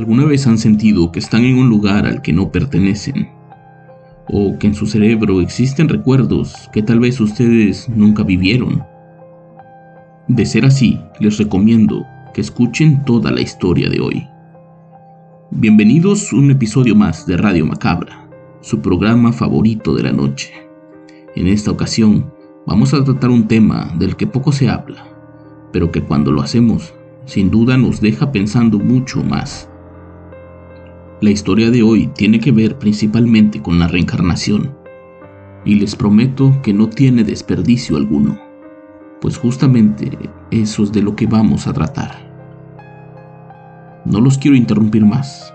¿Alguna vez han sentido que están en un lugar al que no pertenecen? ¿O que en su cerebro existen recuerdos que tal vez ustedes nunca vivieron? De ser así, les recomiendo que escuchen toda la historia de hoy. Bienvenidos a un episodio más de Radio Macabra, su programa favorito de la noche. En esta ocasión, vamos a tratar un tema del que poco se habla, pero que cuando lo hacemos, sin duda nos deja pensando mucho más. La historia de hoy tiene que ver principalmente con la reencarnación, y les prometo que no tiene desperdicio alguno, pues justamente eso es de lo que vamos a tratar. No los quiero interrumpir más.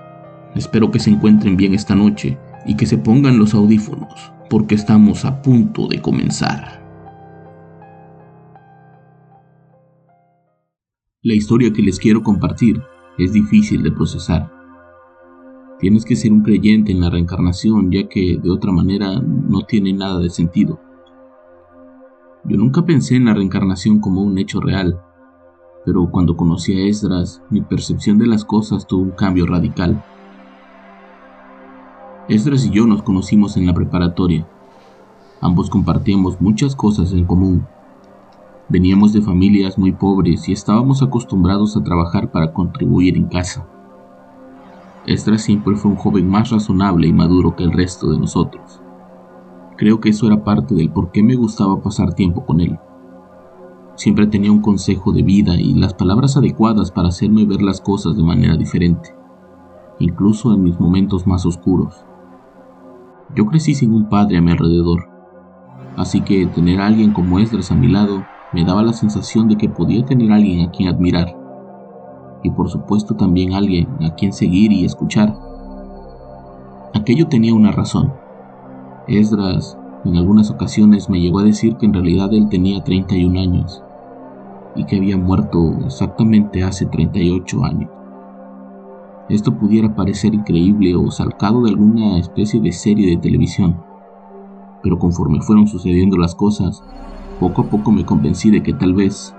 Espero que se encuentren bien esta noche y que se pongan los audífonos, porque estamos a punto de comenzar. La historia que les quiero compartir es difícil de procesar. Tienes que ser un creyente en la reencarnación, ya que de otra manera no tiene nada de sentido. Yo nunca pensé en la reencarnación como un hecho real, pero cuando conocí a Esdras, mi percepción de las cosas tuvo un cambio radical. Esdras y yo nos conocimos en la preparatoria. Ambos compartíamos muchas cosas en común. Veníamos de familias muy pobres y estábamos acostumbrados a trabajar para contribuir en casa. Esdras siempre fue un joven más razonable y maduro que el resto de nosotros. Creo que eso era parte del por qué me gustaba pasar tiempo con él. Siempre tenía un consejo de vida y las palabras adecuadas para hacerme ver las cosas de manera diferente, incluso en mis momentos más oscuros. Yo crecí sin un padre a mi alrededor, así que tener a alguien como Esdras a mi lado me daba la sensación de que podía tener a alguien a quien admirar, y por supuesto también alguien a quien seguir y escuchar. Aquello tenía una razón. Esdras en algunas ocasiones me llegó a decir que en realidad él tenía 31 años y que había muerto exactamente hace 38 años. Esto pudiera parecer increíble o sacado de alguna especie de serie de televisión, pero conforme fueron sucediendo las cosas, poco a poco me convencí de que tal vez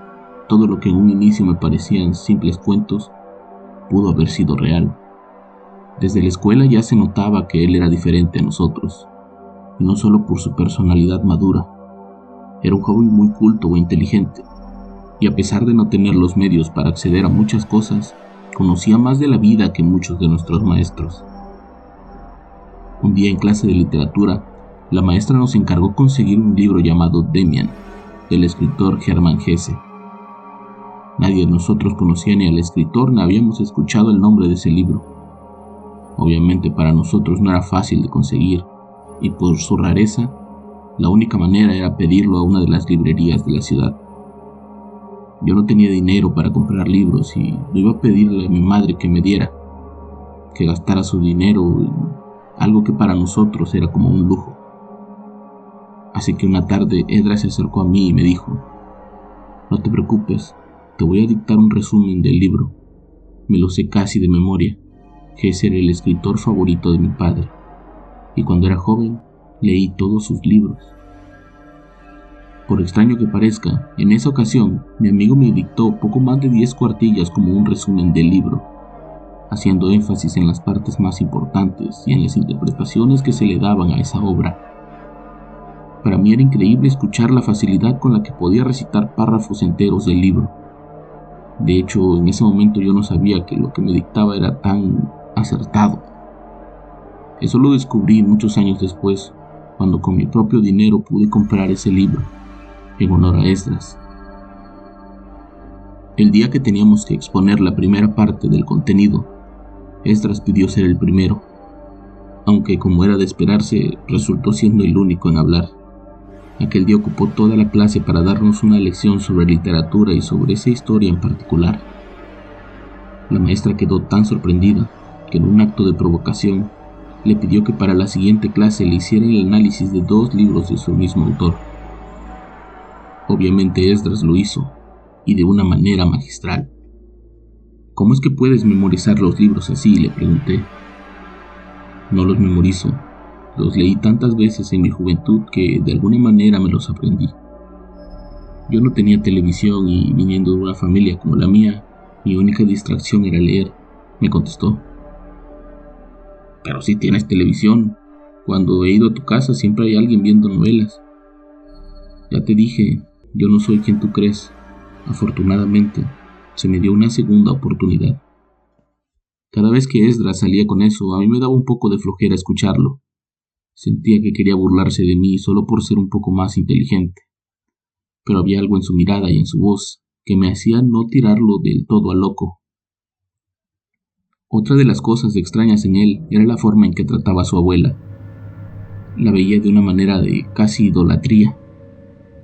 todo lo que en un inicio me parecían simples cuentos pudo haber sido real. Desde la escuela ya se notaba que él era diferente a nosotros, y no solo por su personalidad madura. Era un joven muy culto e inteligente, y a pesar de no tener los medios para acceder a muchas cosas, conocía más de la vida que muchos de nuestros maestros. Un día en clase de literatura, la maestra nos encargó conseguir un libro llamado Demian, del escritor Hermann Hesse. Nadie de nosotros conocía ni al escritor ni habíamos escuchado el nombre de ese libro. Obviamente para nosotros no era fácil de conseguir, y por su rareza, la única manera era pedirlo a una de las librerías de la ciudad. Yo no tenía dinero para comprar libros y lo iba a pedirle a mi madre que me diera, que gastara su dinero en algo que para nosotros era como un lujo. Así que una tarde Esdras se acercó a mí y me dijo: «No te preocupes, te voy a dictar un resumen del libro. Me lo sé casi de memoria. Hesse era el escritor favorito de mi padre, y cuando era joven leí todos sus libros». Por extraño que parezca, en esa ocasión mi amigo me dictó poco más de 10 cuartillas como un resumen del libro, haciendo énfasis en las partes más importantes y en las interpretaciones que se le daban a esa obra. Para mí era increíble escuchar la facilidad con la que podía recitar párrafos enteros del libro. De hecho, en ese momento yo no sabía que lo que me dictaba era tan acertado. Eso lo descubrí muchos años después, cuando con mi propio dinero pude comprar ese libro, en honor a Esdras. El día que teníamos que exponer la primera parte del contenido, Esdras pidió ser el primero, aunque como era de esperarse, resultó siendo el único en hablar. Aquel día ocupó toda la clase para darnos una lección sobre literatura y sobre esa historia en particular. La maestra quedó tan sorprendida que en un acto de provocación le pidió que para la siguiente clase le hiciera el análisis de 2 libros de su mismo autor. Obviamente Esdras lo hizo, y de una manera magistral. «¿Cómo es que puedes memorizar los libros así?», le pregunté. «No los memorizo. Los leí tantas veces en mi juventud que de alguna manera me los aprendí. Yo no tenía televisión y viniendo de una familia como la mía, mi única distracción era leer», me contestó. Pero sí tienes televisión. Cuando he ido a tu casa siempre hay alguien viendo novelas. Ya te dije, yo no soy quien tú crees. Afortunadamente, se me dio una segunda oportunidad. Cada vez que Esdras salía con eso, a mí me daba un poco de flojera escucharlo. Sentía que quería burlarse de mí solo por ser un poco más inteligente. Pero había algo en su mirada y en su voz que me hacía no tirarlo del todo a loco. Otra de las cosas extrañas en él era la forma en que trataba a su abuela. La veía de una manera de casi idolatría.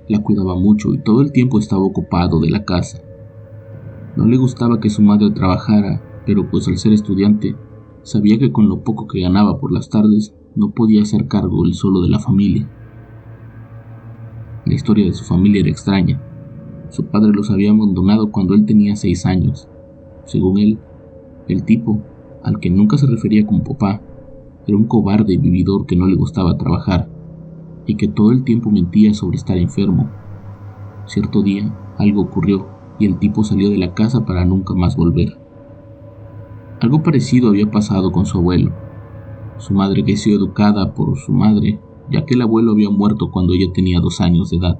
La cuidaba mucho y todo el tiempo estaba ocupado de la casa. No le gustaba que su madre trabajara, pero pues al ser estudiante, sabía que con lo poco que ganaba por las tardes, no podía hacer cargo él solo de la familia. La historia de su familia era extraña. Su padre los había abandonado cuando él tenía 6 años. Según él, el tipo, al que nunca se refería como papá, era un cobarde y vividor que no le gustaba trabajar, y que todo el tiempo mentía sobre estar enfermo. Cierto día, algo ocurrió, y el tipo salió de la casa para nunca más volver. Algo parecido había pasado con su abuelo. Su madre creció educada por su madre, ya que el abuelo había muerto cuando ella tenía 2 años de edad,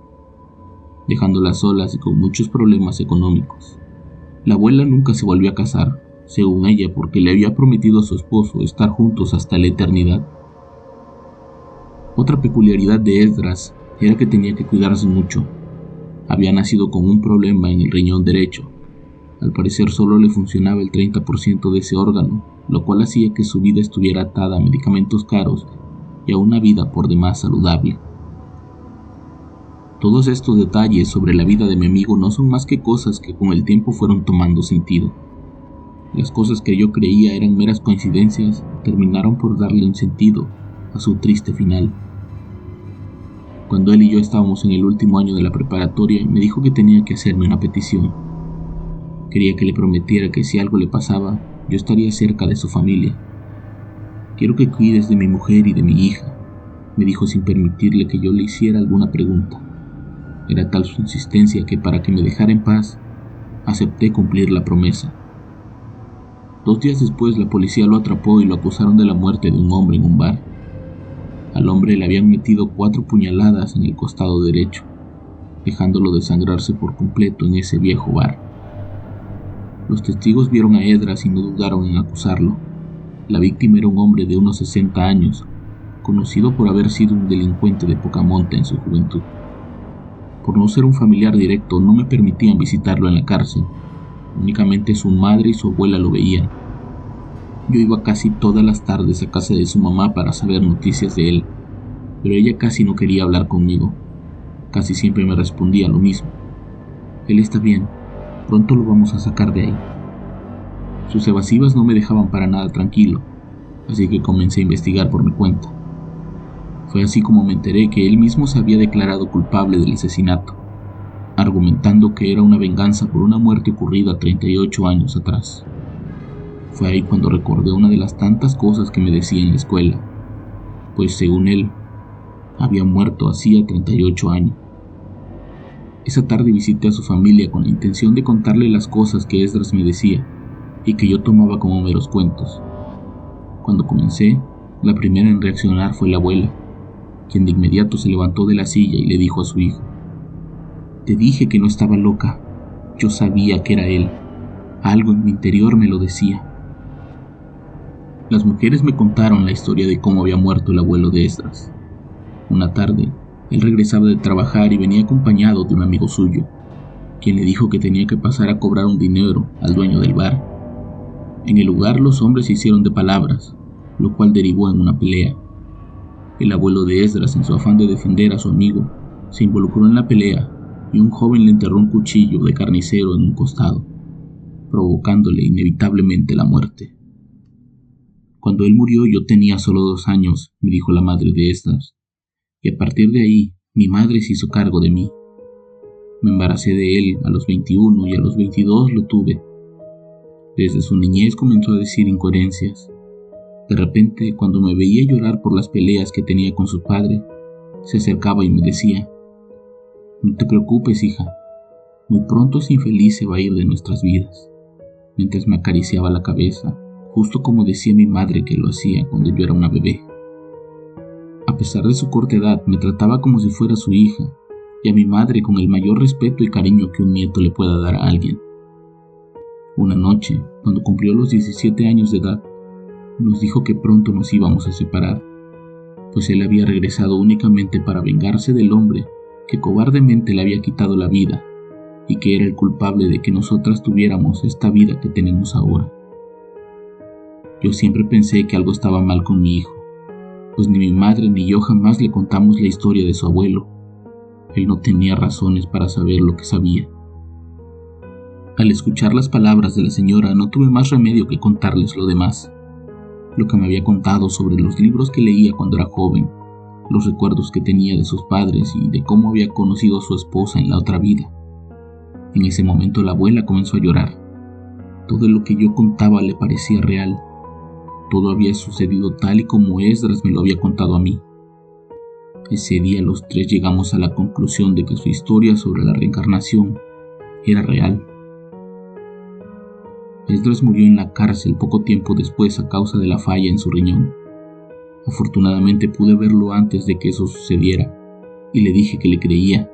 dejándola solas y con muchos problemas económicos. La abuela nunca se volvió a casar, según ella, porque le había prometido a su esposo estar juntos hasta la eternidad. Otra peculiaridad de Esdras era que tenía que cuidarse mucho. Había nacido con un problema en el riñón derecho. Al parecer solo le funcionaba el 30% de ese órgano, lo cual hacía que su vida estuviera atada a medicamentos caros y a una vida por demás saludable. Todos estos detalles sobre la vida de mi amigo no son más que cosas que con el tiempo fueron tomando sentido. Las cosas que yo creía eran meras coincidencias terminaron por darle un sentido a su triste final. Cuando él y yo estábamos en el último año de la preparatoria, me dijo que tenía que hacerme una petición. Quería que le prometiera que si algo le pasaba, yo estaría cerca de su familia. Quiero que cuides de mi mujer y de mi hija, me dijo sin permitirle que yo le hiciera alguna pregunta. Era tal su insistencia que para que me dejara en paz, acepté cumplir la promesa. 2 días después la policía lo atrapó y lo acusaron de la muerte de un hombre en un bar. Al hombre le habían metido 4 puñaladas en el costado derecho, dejándolo desangrarse por completo en ese viejo bar. Los testigos vieron a Esdras y no dudaron en acusarlo. La víctima era un hombre de unos 60 años, conocido por haber sido un delincuente de poca monta en su juventud. Por no ser un familiar directo, no me permitían visitarlo en la cárcel. Únicamente su madre y su abuela lo veían. Yo iba casi todas las tardes a casa de su mamá para saber noticias de él, pero ella casi no quería hablar conmigo. Casi siempre me respondía lo mismo. Él está bien, pronto lo vamos a sacar de ahí. Sus evasivas no me dejaban para nada tranquilo, así que comencé a investigar por mi cuenta. Fue así como me enteré que él mismo se había declarado culpable del asesinato, argumentando que era una venganza por una muerte ocurrida 38 años atrás. Fue ahí cuando recordé una de las tantas cosas que me decía en la escuela, pues según él, había muerto hacía 38 años. Esa tarde visité a su familia con la intención de contarle las cosas que Esdras me decía y que yo tomaba como meros cuentos. Cuando comencé, la primera en reaccionar fue la abuela, quien de inmediato se levantó de la silla y le dijo a su hijo: «Te dije que no estaba loca. Yo sabía que era él. Algo en mi interior me lo decía». Las mujeres me contaron la historia de cómo había muerto el abuelo de Esdras. Una tarde, él regresaba de trabajar y venía acompañado de un amigo suyo, quien le dijo que tenía que pasar a cobrar un dinero al dueño del bar. En el lugar los hombres se hicieron de palabras, lo cual derivó en una pelea. El abuelo de Esdras, en su afán de defender a su amigo, se involucró en la pelea y un joven le enterró un cuchillo de carnicero en un costado, provocándole inevitablemente la muerte. Cuando él murió yo tenía solo 2 años, me dijo la madre de Esdras, y a partir de ahí mi madre se hizo cargo de mí. Me embaracé de él a los 21 y a los 22 lo tuve. Desde su niñez comenzó a decir incoherencias. De repente, cuando me veía llorar por las peleas que tenía con su padre, se acercaba y me decía: «No te preocupes, hija, muy pronto ese infeliz se va a ir de nuestras vidas», mientras me acariciaba la cabeza justo como decía mi madre que lo hacía cuando yo era una bebé. A pesar de su corta edad, me trataba como si fuera su hija, y a mi madre con el mayor respeto y cariño que un nieto le pueda dar a alguien. Una noche, cuando cumplió los 17 años de edad, nos dijo que pronto nos íbamos a separar, pues él había regresado únicamente para vengarse del hombre que cobardemente le había quitado la vida y que era el culpable de que nosotras tuviéramos esta vida que tenemos ahora. Yo siempre pensé que algo estaba mal con mi hijo, pues ni mi madre ni yo jamás le contamos la historia de su abuelo. Él no tenía razones para saber lo que sabía. Al escuchar las palabras de la señora, no tuve más remedio que contarles lo demás. Lo que me había contado sobre los libros que leía cuando era joven, los recuerdos que tenía de sus padres y de cómo había conocido a su esposa en la otra vida. En ese momento la abuela comenzó a llorar. Todo lo que yo contaba le parecía real. Todo había sucedido tal y como Esdras me lo había contado a mí. Ese día los tres llegamos a la conclusión de que su historia sobre la reencarnación era real. Esdras murió en la cárcel poco tiempo después a causa de la falla en su riñón. Afortunadamente pude verlo antes de que eso sucediera y le dije que le creía,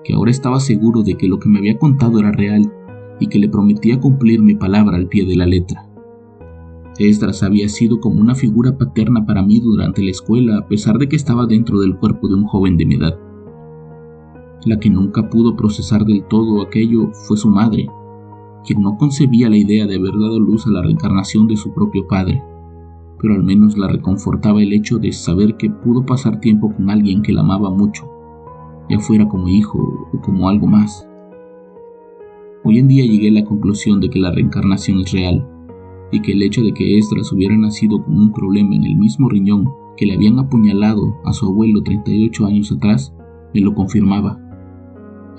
que ahora estaba seguro de que lo que me había contado era real y que le prometía cumplir mi palabra al pie de la letra. Esdras había sido como una figura paterna para mí durante la escuela, a pesar de que estaba dentro del cuerpo de un joven de mi edad. La que nunca pudo procesar del todo aquello fue su madre, quien no concebía la idea de haber dado luz a la reencarnación de su propio padre, pero al menos la reconfortaba el hecho de saber que pudo pasar tiempo con alguien que la amaba mucho, ya fuera como hijo o como algo más. Hoy en día llegué a la conclusión de que la reencarnación es real, y que el hecho de que Esdras hubiera nacido con un problema en el mismo riñón que le habían apuñalado a su abuelo 38 años atrás, me lo confirmaba.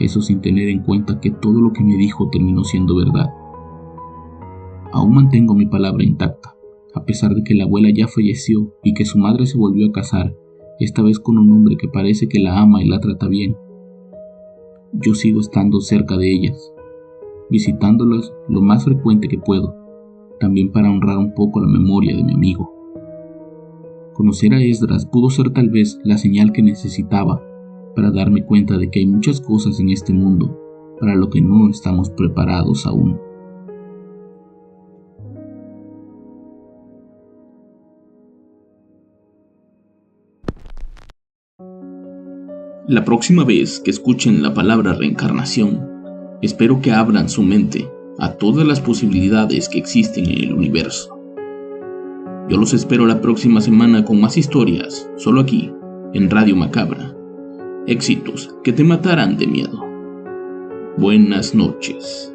Eso sin tener en cuenta que todo lo que me dijo terminó siendo verdad. Aún mantengo mi palabra intacta, a pesar de que la abuela ya falleció y que su madre se volvió a casar, esta vez con un hombre que parece que la ama y la trata bien. Yo sigo estando cerca de ellas, visitándolas lo más frecuente que puedo, también para honrar un poco la memoria de mi amigo. Conocer a Esdras pudo ser tal vez la señal que necesitaba para darme cuenta de que hay muchas cosas en este mundo para lo que no estamos preparados aún. La próxima vez que escuchen la palabra reencarnación, espero que abran su mente a todas las posibilidades que existen en el universo. Yo los espero la próxima semana con más historias, solo aquí, en Radio Macabra. Éxitos que te matarán de miedo. Buenas noches.